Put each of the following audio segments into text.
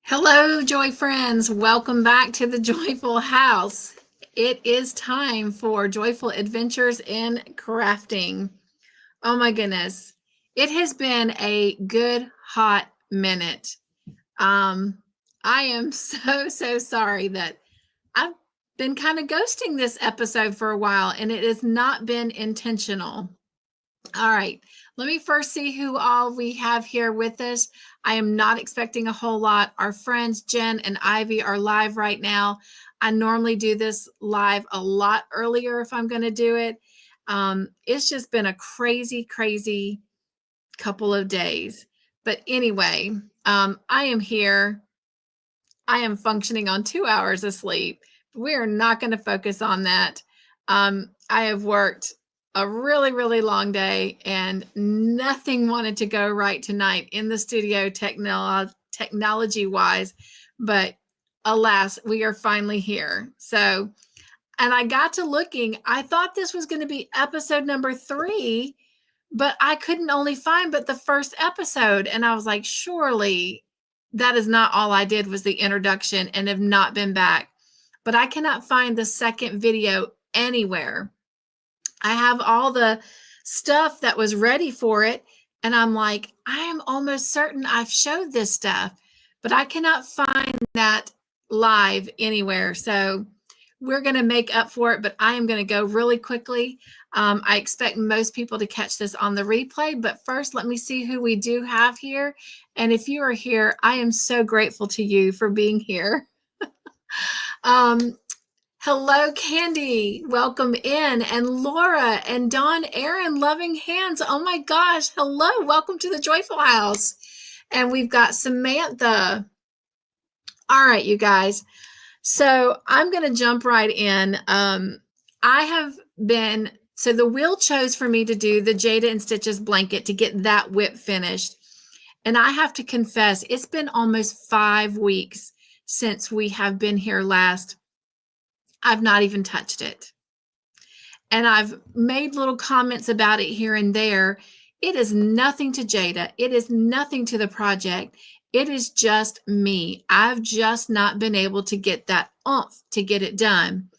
Hello, Joy friends. Welcome back to the Joyful House. It is time for Joyful Adventures in Crafting. Oh my goodness. It has been a good hot minute. I am so sorry that I've been kind of ghosting this episode for a while, and it has not been intentional. All right, let me first see who all we have here with us. I am not expecting a whole lot. Our friends Jen and Ivy are live right now. I normally do this live a lot earlier if I'm going to do it. It's just been a crazy couple of days. But anyway, I am here. I am functioning on 2 hours of sleep. We are not going to focus on that. I have worked a really long day and nothing wanted to go right tonight in the studio technology wise, but alas, we are finally here. So, and I got to looking, I thought this was going to be episode number 3, but I couldn't only find but the first episode. And I was like, surely that is not all I did was the introduction and have not been back. But I cannot find the second video anywhere. I have all the stuff that was ready for it. And I'm like, I am almost certain I've showed this stuff, but I cannot find that live anywhere. So we're going to make up for it, but I am going to go really quickly. I expect most people to catch this on the replay, but first let me see who we do have here. And if you are here, I am so grateful to you for being here. Hello, Candy. Welcome in. And Laura and Dawn Aaron, loving hands. Oh my gosh. Hello. Welcome to the Joyful House. And we've got Samantha. All right, you guys. So I'm going to jump right in. So the wheel chose for me to do the Jada and Stitches blanket to get that whip finished. And I have to confess, it's been almost 5 weeks since we have been here last. I've not even touched it. And I've made little comments about it here and there. It is nothing to Jada. It is nothing to the project. It is just me. I've just not been able to get that oomph to get it done.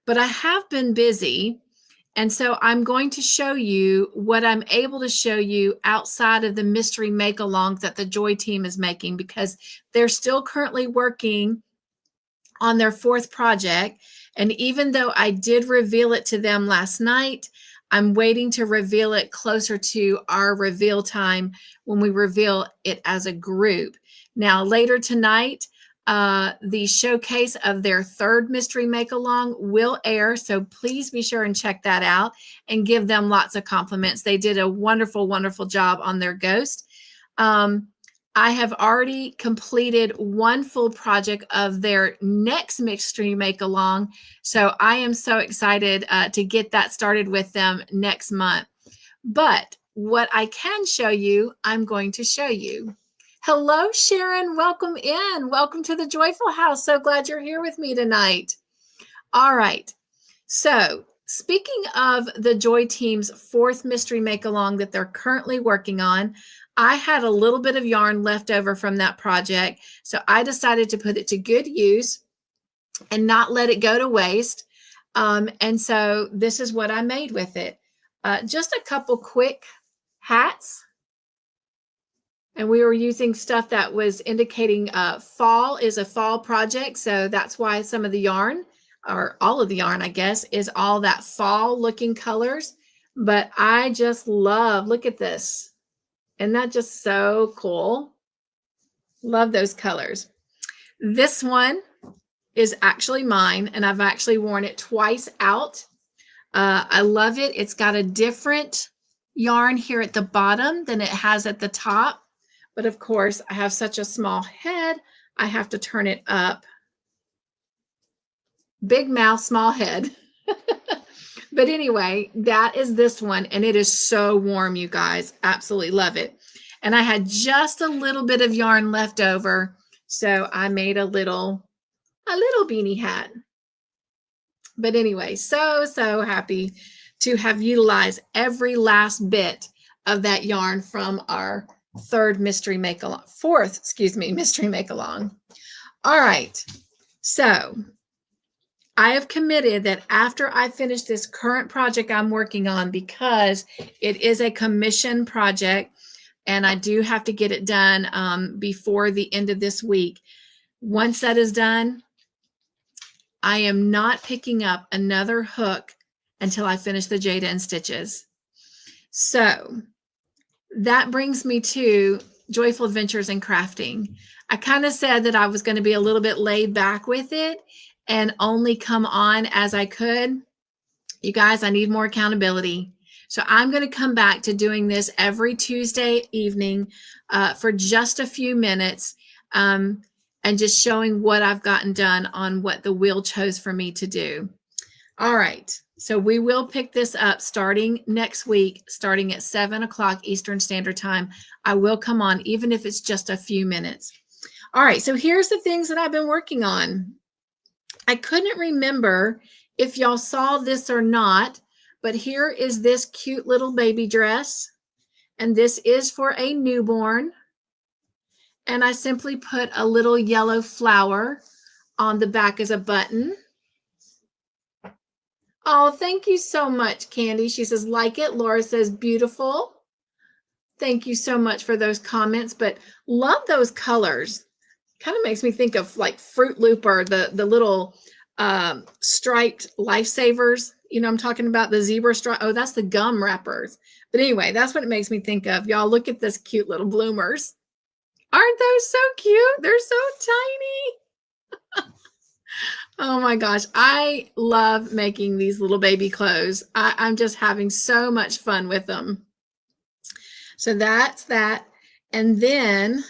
But I have been busy. And so I'm going to show you what I'm able to show you outside of the mystery make-alongs that the Joy team is making, because they're still currently working on their 4th project. And even though I did reveal it to them last night, I'm waiting to reveal it closer to our reveal time when we reveal it as a group. Now, later tonight, the showcase of their 3rd mystery make-along will air. So please be sure and check that out and give them lots of compliments. They did a wonderful job on their ghost. I have already completed 1 full project of their next mystery make-along. So I am so excited to get that started with them next month. But what I can show you, I'm going to show you. Hello, Sharon. Welcome in. Welcome to the Joyful House. So glad you're here with me tonight. All right. So speaking of the Joy team's 4th mystery make-along that they're currently working on, I had a little bit of yarn left over from that project, so I decided to put it to good use and not let it go to waste. And so this is what I made with it. Just a couple quick hats. And we were using stuff that was indicating fall is a fall project, so that's why some of the yarn, or all of the yarn, I guess, is all that fall looking colors. But I just love, look at this. Isn't that just so cool? Love those colors. This one is actually mine, and I've actually worn it twice out. I love it. It's got a different yarn here at the bottom than it has at the top. But of course, I have such a small head, I have to turn it up. Big mouth, small head. But anyway, that is this one, and it is so warm, you guys. Absolutely love it. And I had just a little bit of yarn left over, so I made a little beanie hat. But anyway, so happy to have utilized every last bit of that yarn from our fourth, excuse me, mystery make along. All right. So I have committed that after I finish this current project I'm working on, because it is a commission project and I do have to get it done before the end of this week. Once that is done, I am not picking up another hook until I finish the Jada and Stitches. So that brings me to Joyful Adventures in Crafting. I kind of said that I was going to be a little bit laid back with it and only come on as I could. You guys, I need more accountability. So I'm going to come back to doing this every Tuesday evening for just a few minutes and just showing what I've gotten done on what the wheel chose for me to do. All right. So we will pick this up starting next week, starting at 7 o'clock Eastern Standard Time. I will come on, even if it's just a few minutes. All right. So here's the things that I've been working on. I couldn't remember if y'all saw this or not, but here is this cute little baby dress. And this is for a newborn. And I simply put a little yellow flower on the back as a button. Oh, thank you so much, Candy. She says, like it. Laura says, beautiful. Thank you so much for those comments, but love those colors. Kind of makes me think of like Fruit Loop or the little striped lifesavers. You know, I'm talking about the zebra stripe. Oh, that's the gum wrappers. But anyway, that's what it makes me think of. Y'all look at this cute little bloomers. Aren't those so cute? They're so tiny. Oh my gosh. I love making these little baby clothes. I'm just having so much fun with them. So that's that. And then,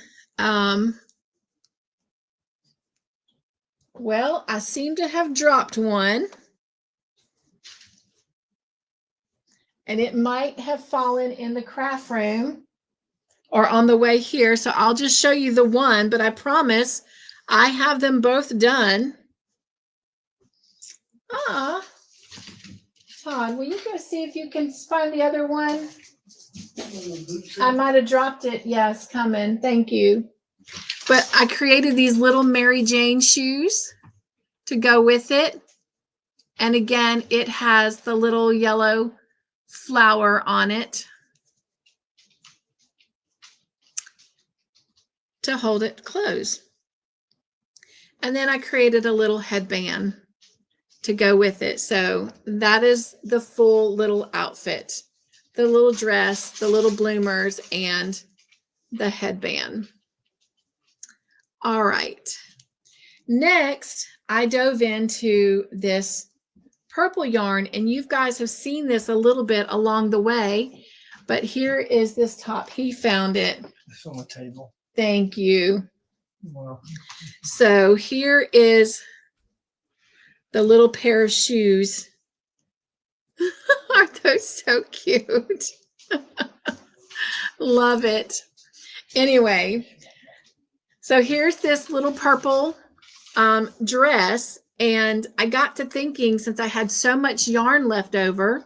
well, I seem to have dropped one. And it might have fallen in the craft room or on the way here. So I'll just show you the one, but I promise I have them both done. Ah, Todd, will you go see if you can find the other one? I might have dropped it. Yes, coming. Thank you. But I created these little Mary Jane shoes to go with it. And again, it has the little yellow flower on it to hold it closed. And then I created a little headband to go with it. So that is the full little outfit, the little dress, the little bloomers, and the headband. All right. Next, I dove into this purple yarn, and you guys have seen this a little bit along the way, but here is this top. He found it. It's on the table. Thank you. Wow. So here is the little pair of shoes. Aren't those so cute? Love it. Anyway, so here's this little purple dress. And I got to thinking, since I had so much yarn left over,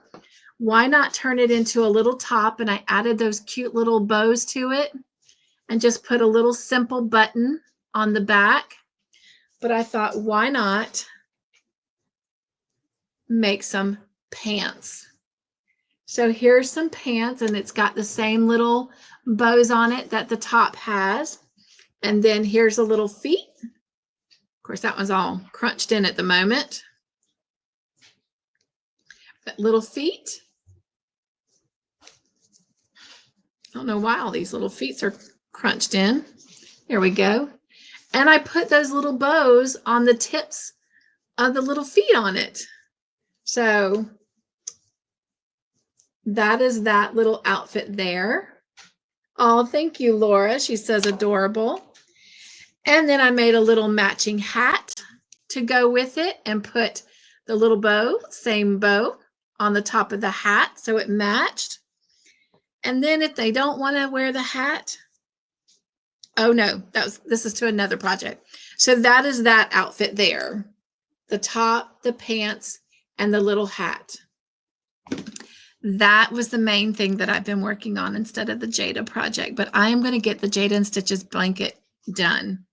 why not turn it into a little top? And I added those cute little bows to it and just put a little simple button on the back. But I thought, why not make some pants? So here's some pants, and it's got the same little bows on it that the top has. And then here's a little feet. Of course, that one's all crunched in at the moment. But little feet. I don't know why all these little feet are crunched in. Here we go. And I put those little bows on the tips of the little feet on it. So that is that little outfit there. Oh, thank you, Laura. She says adorable. And then I made a little matching hat to go with it and put the little bow, same bow, on the top of the hat so it matched. And then if they don't want to wear the hat, oh no, this is to another project. So that is that outfit there. The top, the pants, and the little hat. that was the main thing that I've been working on instead of the Jada project, but I am going to get the Jada and Stitches blanket done.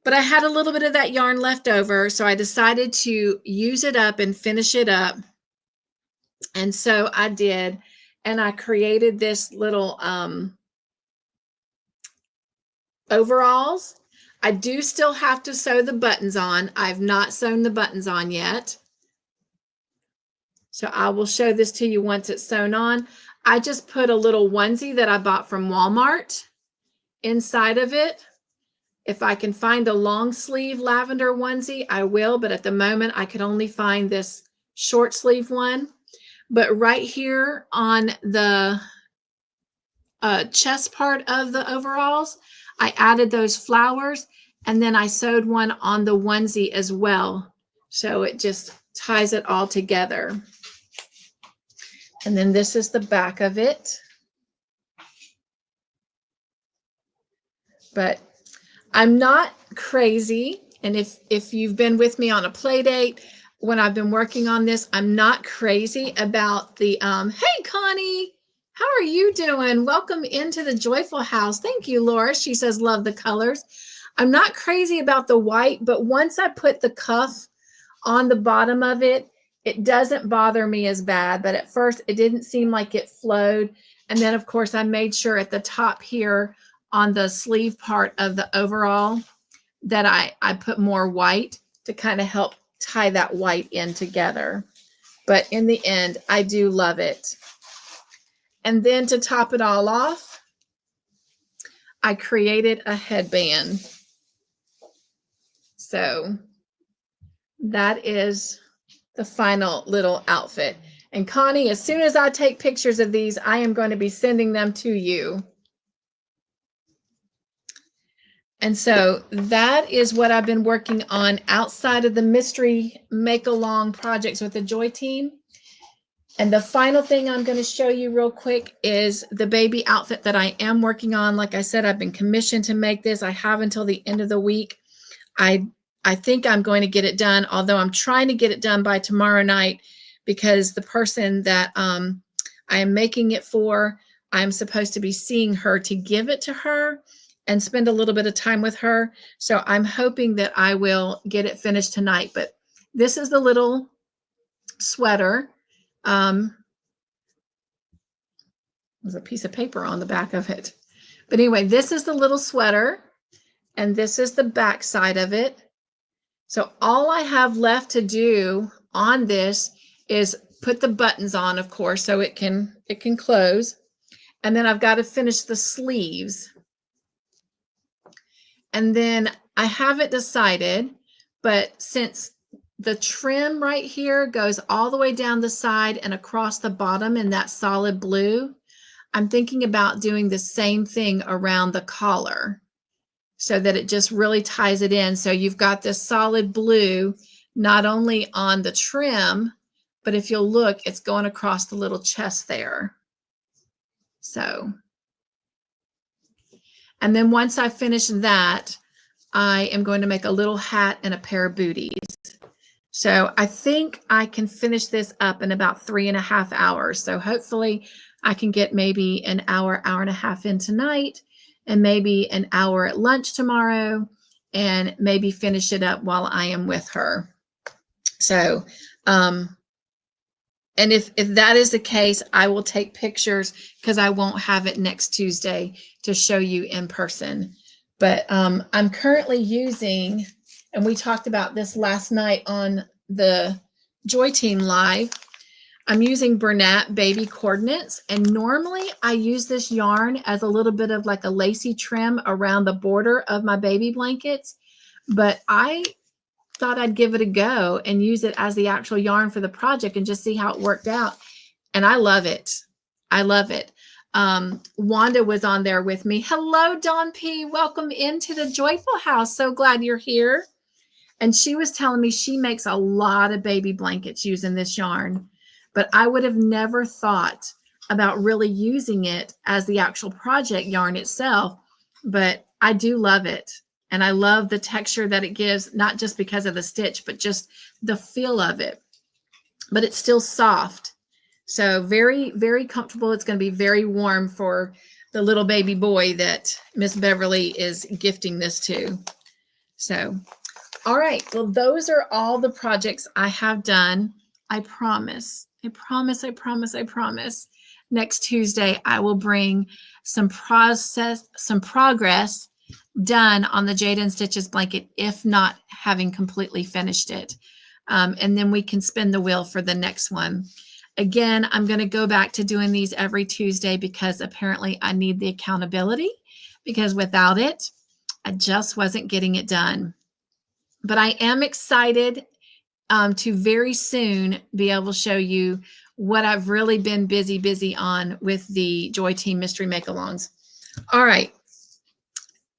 But I had a little bit of that yarn left over, so I decided to use it up and finish it up. And so I did, and I created this little overalls. I do still have to sew the buttons on. I've not sewn the buttons on yet. So I will show this to you once it's sewn on. I just put a little onesie that I bought from Walmart inside of it. If I can find a long sleeve lavender onesie, I will, but at the moment I could only find this short sleeve one. But right here on the chest part of the overalls, I added those flowers, and then I sewed one on the onesie as well. So it just ties it all together. And then this is the back of it. But I'm not crazy. And if you've been with me on a play date, when I've been working on this, I'm not crazy about the, hey, Connie, how are you doing? Welcome into the Joyful House. Thank you, Laura. She says, love the colors. I'm not crazy about the white, but once I put the cuff on the bottom of it, it doesn't bother me as bad. But at first it didn't seem like it flowed. And then of course I made sure at the top here on the sleeve part of the overall that I put more white to kind of help tie that white in together. But in the end, I do love it. And then to top it all off, I created a headband. So that is the final little outfit. And Connie, as soon as I take pictures of these, I am going to be sending them to you. And so that is what I've been working on outside of the mystery make-along projects with the Joy team. And the final thing I'm going to show you real quick is the baby outfit that I am working on. Like I said, I've been commissioned to make this. I have until the end of the week. I think I'm going to get it done, although I'm trying to get it done by tomorrow night because the person that I am making it for, I'm supposed to be seeing her to give it to her and spend a little bit of time with her. So I'm hoping that I will get it finished tonight. But this is the little sweater. There's a piece of paper on the back of it. But anyway, this is the little sweater, and this is the back side of it. So all I have left to do on this is put the buttons on, of course, so it can close. And then I've got to finish the sleeves. And then I haven't decided, but since the trim right here goes all the way down the side and across the bottom in that solid blue, I'm thinking about doing the same thing around the collar so that it just really ties it in. So you've got this solid blue, not only on the trim, but if you'll look, it's going across the little chest there. So, and then once I finish that, I am going to make a little hat and a pair of booties. So I think I can finish this up in about 3.5 hours. So hopefully I can get maybe an hour, hour and a half in tonight, and maybe an hour at lunch tomorrow, and maybe finish it up while I am with her. So, and if that is the case, I will take pictures because I won't have it next Tuesday to show you in person. But I'm currently using, and we talked about this last night on the Joy Team Live, I'm using Bernat Baby Coordinates. And normally I use this yarn as a little bit of like a lacy trim around the border of my baby blankets. But I thought I'd give it a go and use it as the actual yarn for the project and just see how it worked out. And I love it. I love it. Wanda was on there with me. Hello, Dawn P. Welcome into the Joyful House. So glad you're here. And she was telling me she makes a lot of baby blankets using this yarn, but I would have never thought about really using it as the actual project yarn itself. But I do love it. And I love the texture that it gives, not just because of the stitch, but just the feel of it. But it's still soft. So very, very comfortable. It's going to be very warm for the little baby boy that Miss Beverly is gifting this to. So, all right. Well, those are all the projects I have done. I promise. Next Tuesday, I will bring some progress done on the Jada and Stitches blanket, if not having completely finished it. And then we can spin the wheel for the next one. Again, I'm going to go back to doing these every Tuesday because apparently I need the accountability, because without it, I just wasn't getting it done. But I am excited to very soon be able to show you what I've really been busy on with the Joy Team Mystery Make-Alongs. All right.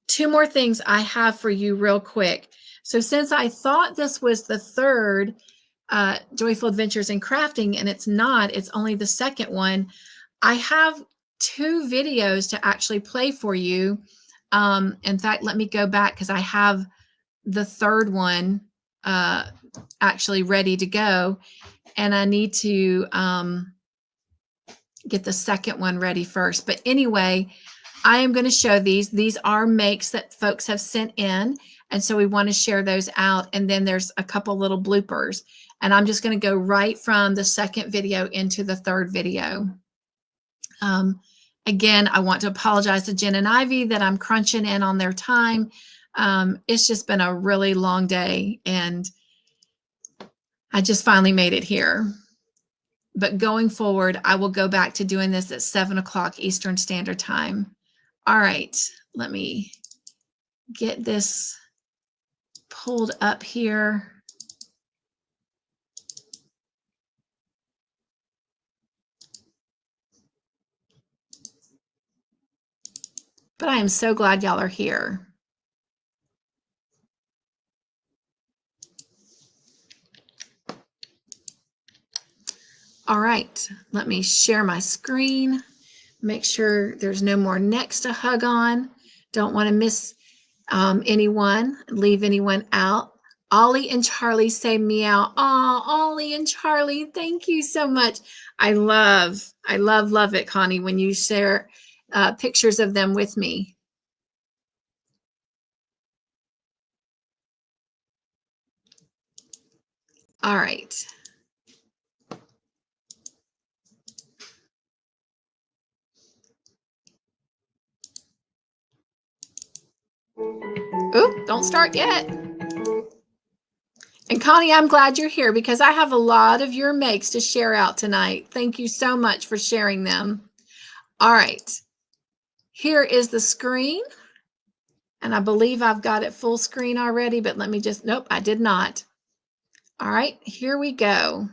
2 more things I have for you real quick. So since I thought this was the third Joyful Adventures in Crafting, and it's not, it's only the second one, I have 2 videos to actually play for you. In fact, let me go back because I have the third one actually ready to go, and I need to get the second one ready first. But anyway, I am going to show these. These are makes that folks have sent in, and so we want to share those out. And then there's a couple little bloopers, and I'm just going to go right from the second video into the third video. Again, I want to apologize to Jen and Ivy that I'm crunching in on their time. It's just been a really long day, and I just finally made it here. But going forward, I will go back to doing this at 7 o'clock Eastern Standard Time. All right, let me get this pulled up here. But I am so glad y'all are here. All right, let me share my screen. Make sure there's no more necks to hug on. Don't want to miss anyone, leave anyone out. Ollie and Charlie say meow. Oh, Ollie and Charlie, thank you so much. I love it, Connie, when you share pictures of them with me. All right. Oh, don't start yet. And Connie, I'm glad you're here because I have a lot of your makes to share out tonight. Thank you so much for sharing them. All right. Here is the screen. And I believe I've got it full screen already, but let me just, nope, I did not. All right, here we go.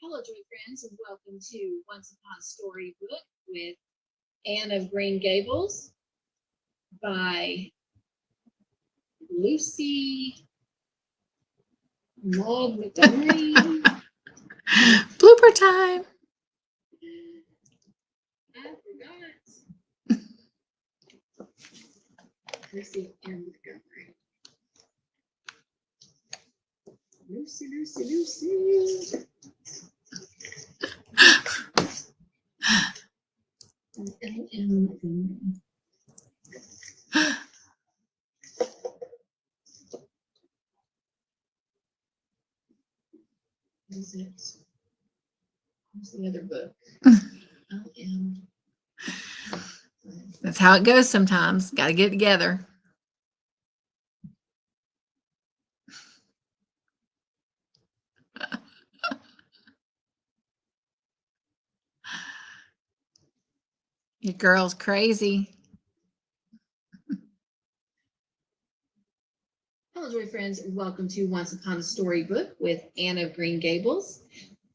Hello, Joy friends, and welcome to Once Upon a Storybook with Anne of Green Gables by Lucy Maud Montgomery. Blooper time. I forgot. Lucy M. Montgomery. Lucy. L.M. Montgomery. is it? Where's the other book? That's how it goes sometimes. Got to get it together. Your girl's crazy. Hello, Joy friends. Welcome to Once Upon a Storybook with Anne of Green Gables.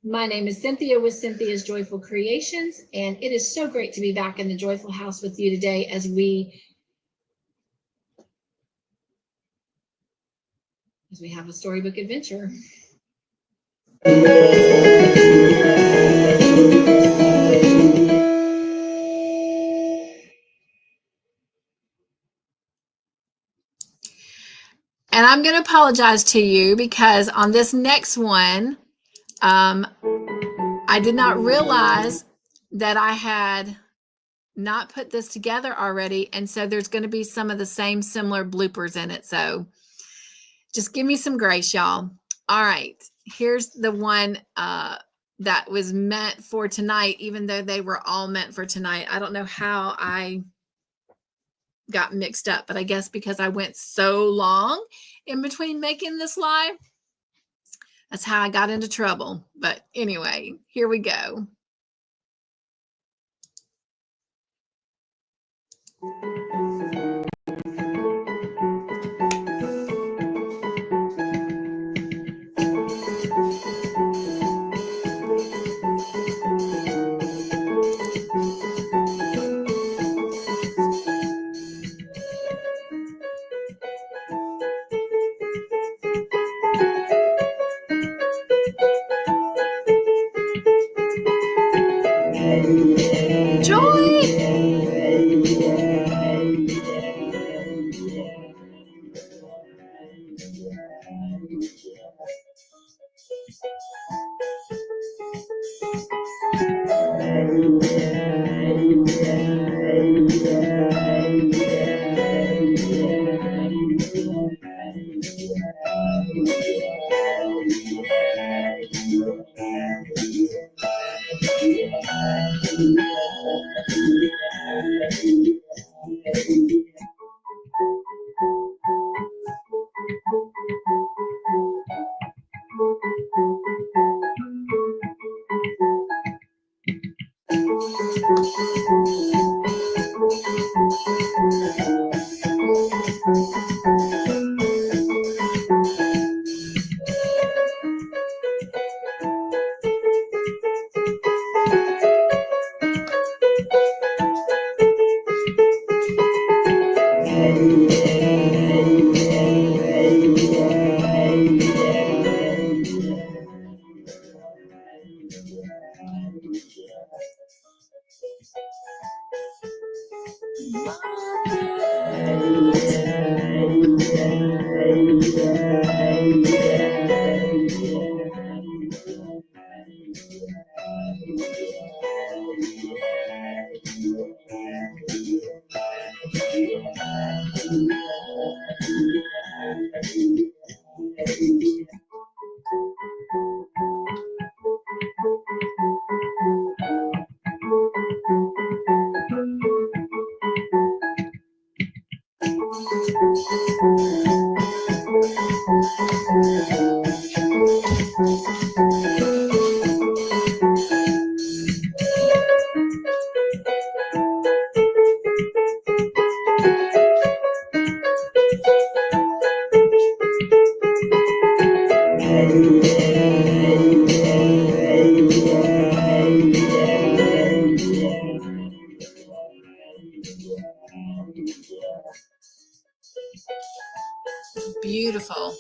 My name is Cynthia with Cynthia's Joyful Creations, and it is so great to be back in the Joyful House with you today as we have a storybook adventure. And I'm going to apologize to you because on this next one, I did not realize that I had not put this together already. And so there's going to be some of the same similar bloopers in it. So just give me some grace, y'all. All right. Here's the one that was meant for tonight, even though they were all meant for tonight. I don't know how I got mixed up, but I guess because I went so long in between making this live, that's how I got into trouble. But anyway, here we go. Beautiful.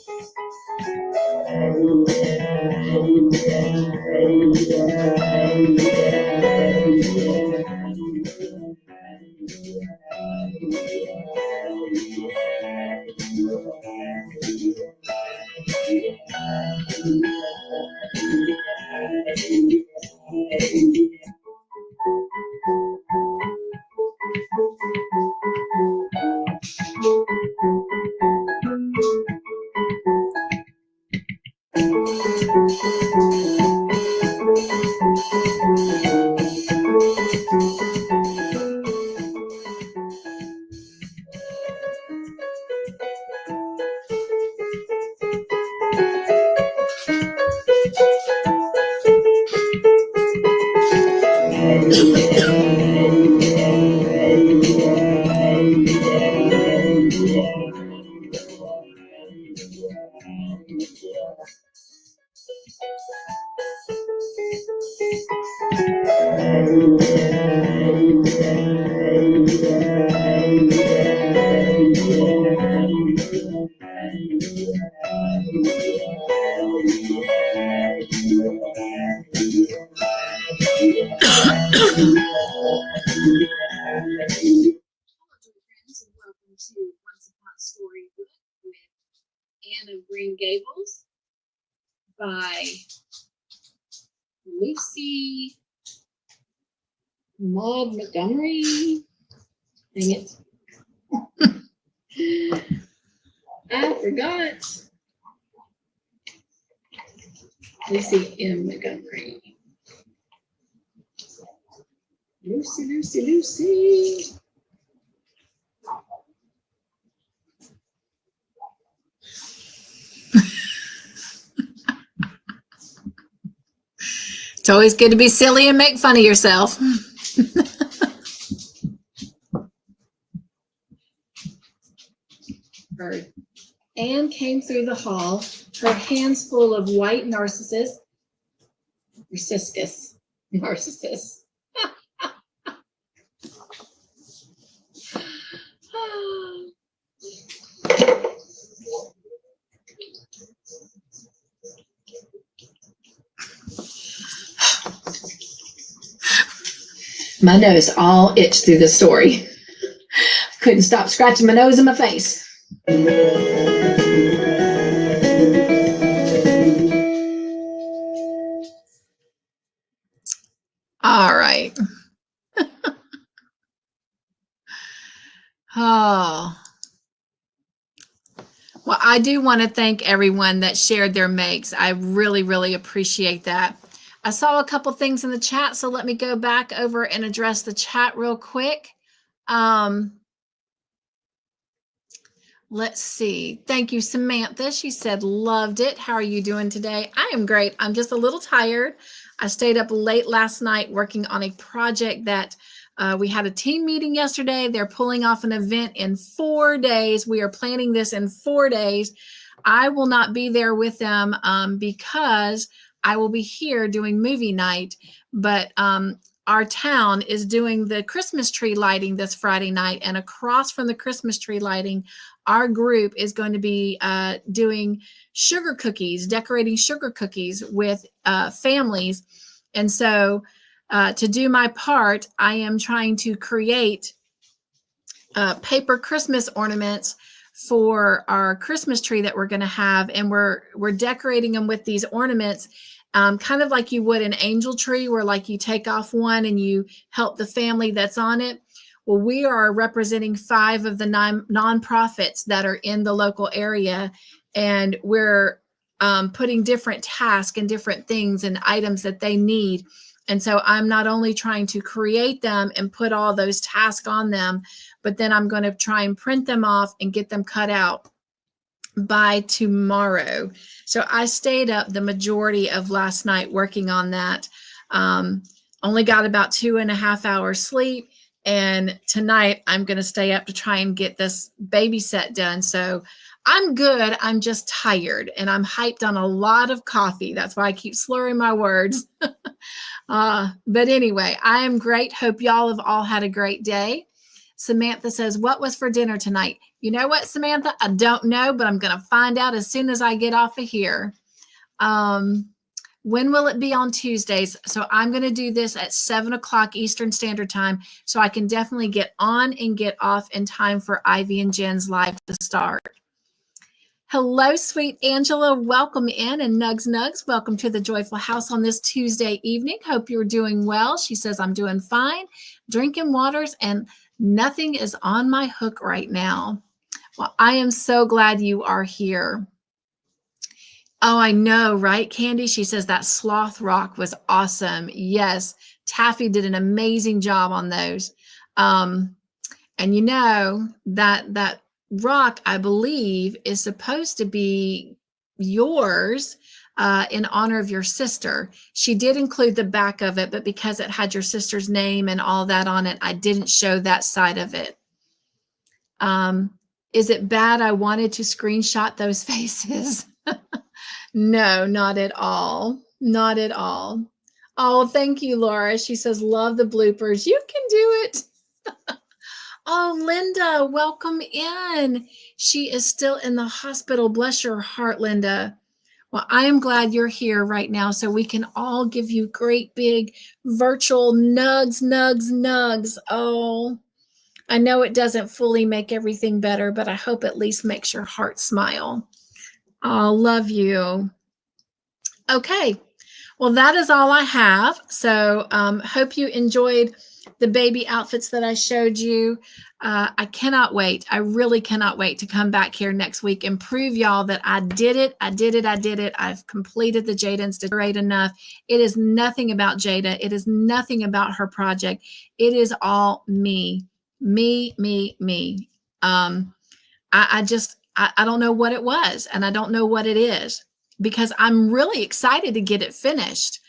Welcome to Once Upon a Storybook with Anne of Green Gables by Lucy Maud Montgomery. Dang it. I forgot. Lucy M. Montgomery. Lucy. It's always good to be silly and make fun of yourself. Anne came through the hall, her hands full of white narcissus. My nose all itched through the story. Couldn't stop scratching my nose and my face. All right. Oh. Well, I do want to thank everyone that shared their makes. I really, really appreciate that. I saw a couple things in the chat, so let me go back over and address the chat real quick. Let's see. Thank you, Samantha. She said, loved it. How are you doing today? I am great. I'm just a little tired. I stayed up late last night working on a project that we had a team meeting yesterday. They're pulling off an event in 4 days. We are planning this in 4 days. I will not be there with them because I will be here doing movie night. But our town is doing the Christmas tree lighting this Friday night. And across from the Christmas tree lighting, our group is going to be doing sugar cookies, decorating sugar cookies with families. And so to do my part, I am trying to create paper Christmas ornaments for our Christmas tree that we're going to have. And we're decorating them with these ornaments, kind of like you would an angel tree, where like you take off one and you help the family that's on it. Well, we are representing 5 of the nonprofits that are in the local area, and we're putting different tasks and different things and items that they need. And so I'm not only trying to create them and put all those tasks on them, but then I'm going to try and print them off and get them cut out by tomorrow. So I stayed up the majority of last night working on that. Only got about 2.5 hours sleep. And tonight I'm going to stay up to try and get this baby set done. So I'm good. I'm just tired, and I'm hyped on a lot of coffee. That's why I keep slurring my words. But anyway, I am great. Hope y'all have all had a great day. Samantha says, what was for dinner tonight? You know what, Samantha? I don't know, but I'm going to find out as soon as I get off of here. When will it be on Tuesdays? So I'm going to do this at 7 o'clock Eastern Standard Time, so I can definitely get on and get off in time for Ivy and Jen's live to start. Hello, sweet Angela. Welcome in. And Nugs, welcome to the Joyful House on this Tuesday evening. Hope you're doing well. She says, I'm doing fine, drinking waters, and nothing is on my hook right now. Well, I am so glad you are here. Oh, I know, right, Candy? She says that sloth rock was awesome. Yes, Taffy did an amazing job on those. And you know, that rock, I believe, is supposed to be yours in honor of your sister. She did include the back of it, but because it had your sister's name and all that on it, I didn't show that side of it. Is it bad I wanted to screenshot those faces? No, not at all. Not at all. Oh, thank you, Laura. She says, love the bloopers. You can do it. Oh, Linda, welcome in. She is still in the hospital. Bless your heart, Linda. Well, I am glad you're here right now so we can all give you great big virtual nugs, nugs, nugs. Oh, I know it doesn't fully make everything better, but I hope at least makes your heart smile. Oh, love you. Okay. Well, that is all I have. So hope you enjoyed the baby outfits that I showed you. I cannot wait. I really cannot wait to come back here next week and prove y'all that I did it. I did it. I did it. I've completed the Jada Institute great enough. It is nothing about Jada. It is nothing about her project. It is all me. Me, me, me. I don't know what it was, and I don't know what it is, because I'm really excited to get it finished.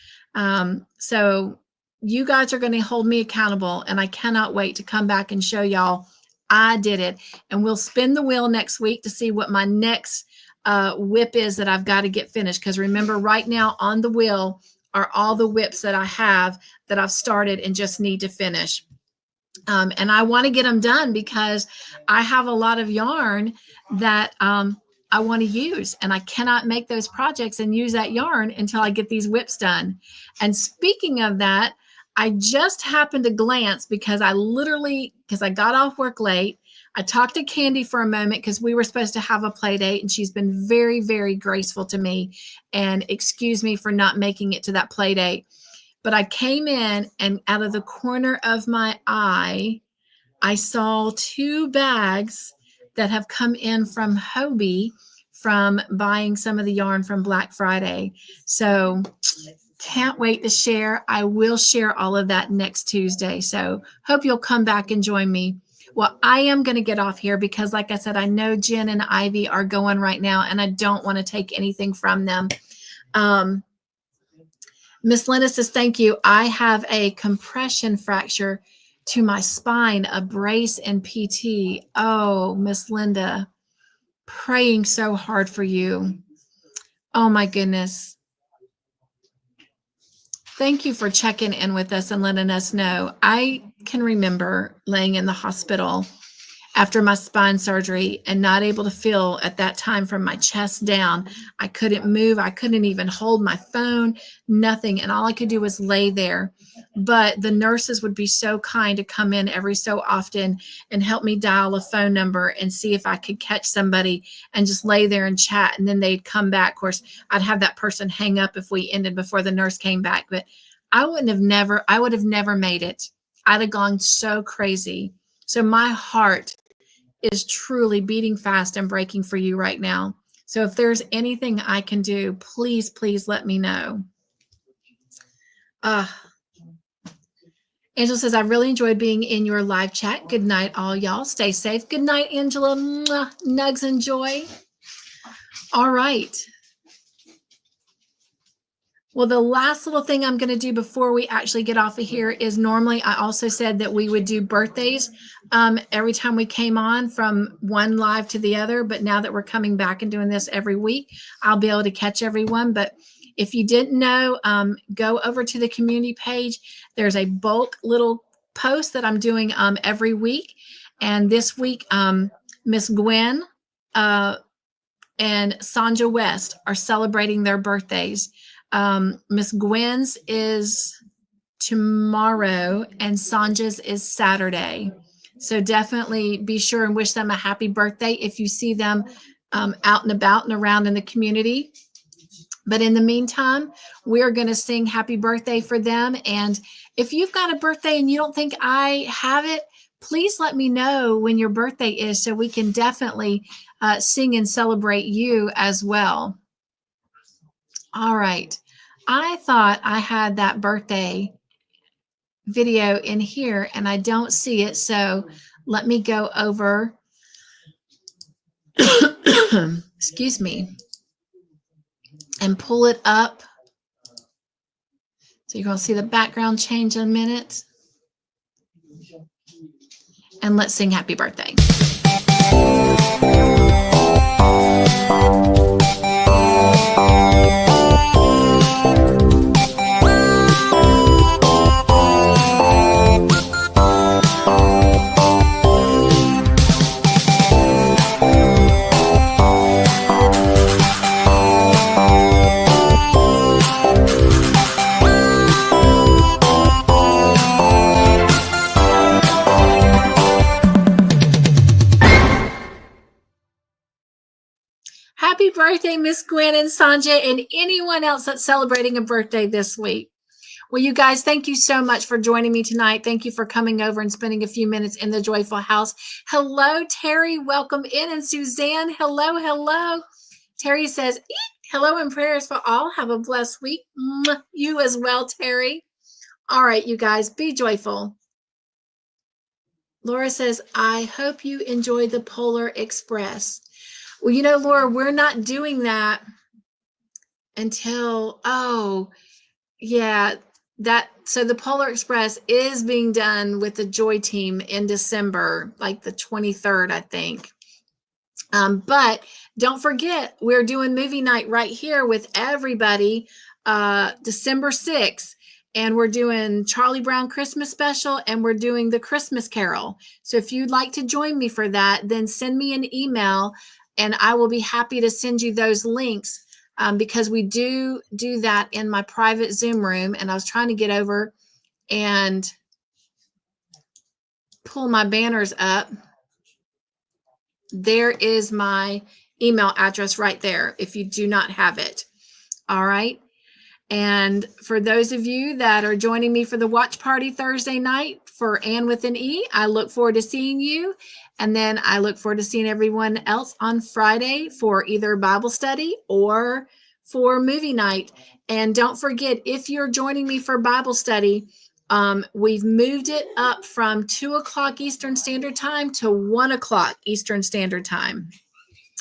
So you guys are going to hold me accountable, and I cannot wait to come back and show y'all I did it. And we'll spin the wheel next week to see what my next whip is that I've got to get finished. Because remember, right now on the wheel are all the whips that I have that I've started and just need to finish. And I want to get them done because I have a lot of yarn that I want to use, and I cannot make those projects and use that yarn until I get these whips done. And speaking of that, I just happened to glance because I got off work late. I talked to Candy for a moment because we were supposed to have a play date, and she's been very, very graceful to me and excused me for not making it to that play date. But I came in, and out of the corner of my eye, I saw 2 bags that have come in from Hobie from buying some of the yarn from Black Friday. So can't wait to share. I will share all of that next Tuesday. So hope you'll come back and join me. Well, I am going to get off here because, like I said, I know Jen and Ivy are going right now, and I don't want to take anything from them. Miss Linda says, thank you. I have a compression fracture to my spine, a brace and PT. Oh, Miss Linda, praying so hard for you. Oh my goodness. Thank you for checking in with us and letting us know. I can remember laying in the hospital after my spine surgery and not able to feel at that time from my chest down. I couldn't move. I couldn't even hold my phone, nothing. And all I could do was lay there. But the nurses would be so kind to come in every so often and help me dial a phone number and see if I could catch somebody and just lay there and chat. And then they'd come back. Of course, I'd have that person hang up if we ended before the nurse came back. But I would have never made it. I'd have gone so crazy. So my heart is truly beating fast and breaking for you right now. So if there's anything I can do, please, please let me know. Angela says, I really enjoyed being in your live chat. Good night, all y'all. Stay safe. Good night, Angela. Mwah. Nugs and joy. All right. Well, the last little thing I'm going to do before we actually get off of here is, normally I also said that we would do birthdays every time we came on from one live to the other. But now that we're coming back and doing this every week, I'll be able to catch everyone. But if you didn't know, go over to the community page. There's a bulk little post that I'm doing every week. And this week, Miss Gwen and Sanja West are celebrating their birthdays. Miss Gwen's is tomorrow and Sanja's is Saturday. So definitely be sure and wish them a happy birthday if you see them out and about and around in the community. But in the meantime, we're going to sing happy birthday for them. And if you've got a birthday and you don't think I have it, please let me know when your birthday is so we can definitely sing and celebrate you as well. All right. I thought I had that birthday video in here and I don't see it. So let me go over. Excuse me. And pull it up. So you're going to see the background change in a minute. And let's sing happy birthday. birthday, Miss Gwen and Sanja, and anyone else that's celebrating a birthday this week. Well, you guys, thank you so much for joining me tonight. Thank you for coming over and spending a few minutes in the Joyful House. Hello, Terry. Welcome in. And Suzanne, hello, hello. Terry says, hello and prayers for all. Have a blessed week. You as well, Terry. All right, you guys, be joyful. Laura says, I hope you enjoyed the Polar Express. Well, you know, Laura, we're not doing that until, so the Polar Express is being done with the Joy team in December, like the 23rd, I think. But don't forget, we're doing movie night right here with everybody, December 6th. And we're doing Charlie Brown Christmas special, and we're doing the Christmas Carol. So if you'd like to join me for that, then send me an email, and I will be happy to send you those links, because we do that in my private Zoom room. And I was trying to get over and pull my banners up. There is my email address right there if you do not have it. All right. And for those of you that are joining me for the watch party Thursday night for Ann with an E, I look forward to seeing you. And then I look forward to seeing everyone else on Friday for either Bible study or for movie night. And don't forget, if you're joining me for Bible study, we've moved it up from 2 o'clock Eastern Standard Time to 1 o'clock Eastern Standard Time.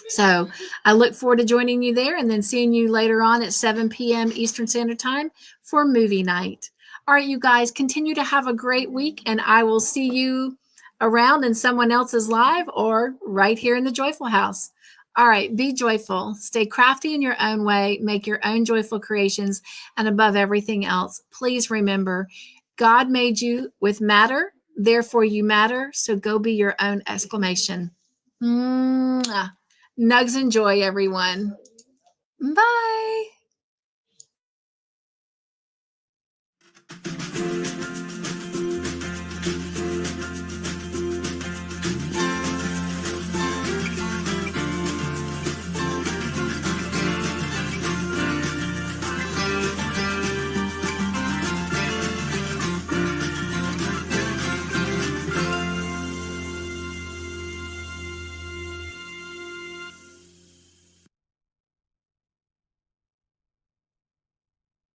So I look forward to joining you there and then seeing you later on at 7 p.m. Eastern Standard Time for movie night. All right, you guys, continue to have a great week, and I will see you around in someone else's live or right here in the Joyful House. All right, be joyful. Stay crafty in your own way. Make your own joyful creations. And above everything else, please remember, God made you with matter, therefore you matter. So go be your own exclamation. Nugs and joy, everyone. Bye.